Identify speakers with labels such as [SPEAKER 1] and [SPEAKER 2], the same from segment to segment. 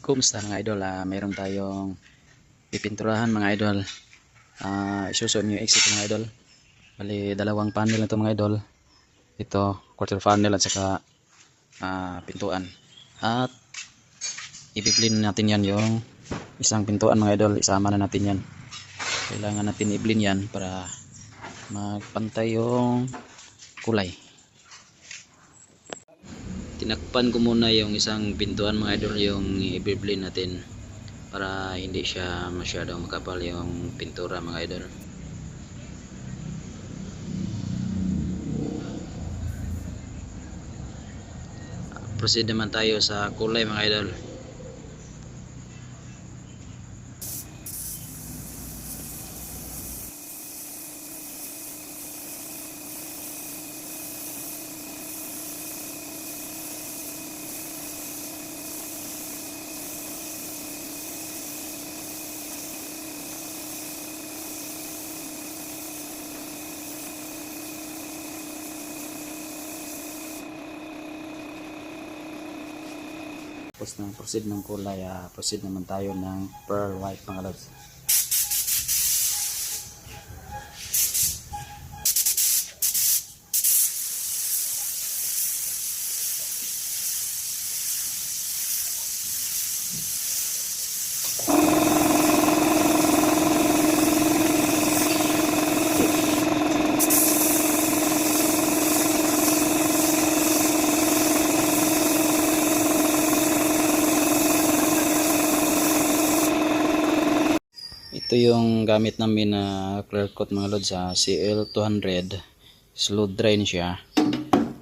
[SPEAKER 1] Kumusta mga idol? Mayroon tayong pipinturahan mga idol. Isusuot yung exit mga idol. Bali, dalawang panel na ito mga idol. Ito, quarter panel at saka pintuan. At i-blend natin yan yung isang pintuan mga idol. Isama na natin yan. Kailangan natin i-blend yan para magpantay yung kulay. Tinakpan ko muna yung isang pintuan mga idol, yung i-blend natin para hindi siya masyadong makapal yung pintura mga idol. Proceed naman tayo sa kulay mga idol. Tapos ng proceed ng kulay, proceed naman tayo ng pearl white mga lods. Ito yung gamit namin na clear coat mga lods, sa CL200. Slow dry siya.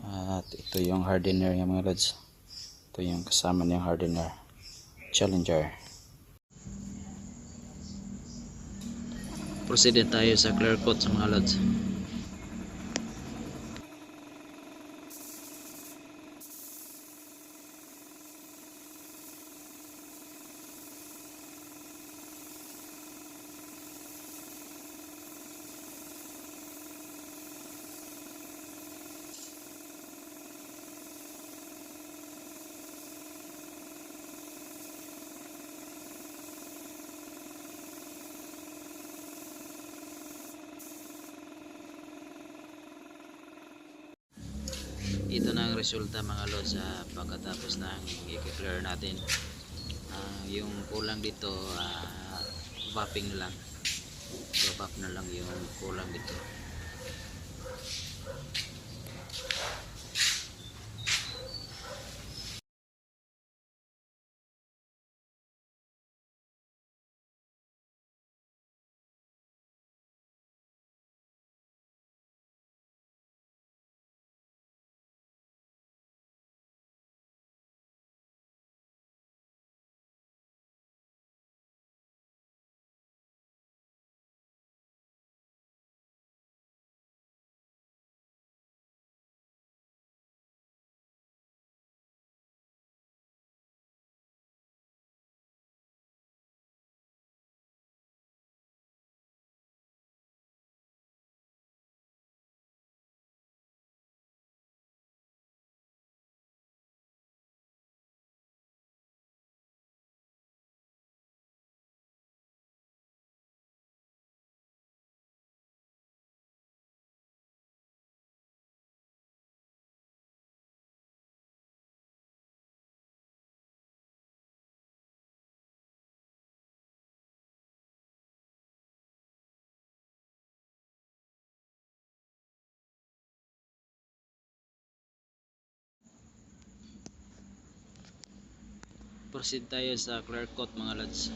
[SPEAKER 1] At ito yung hardener niya mga lods. Ito yung kasama niyang hardener, Challenger. Proceed tayo sa clear coat sa mga lods. Ito na ang resulta mga lods sa pagkatapos ng i-clear natin. Yung kulang dito, buffing na lang. Buff na lang yung kulang dito. Proceed tayo sa clear coat mga lods.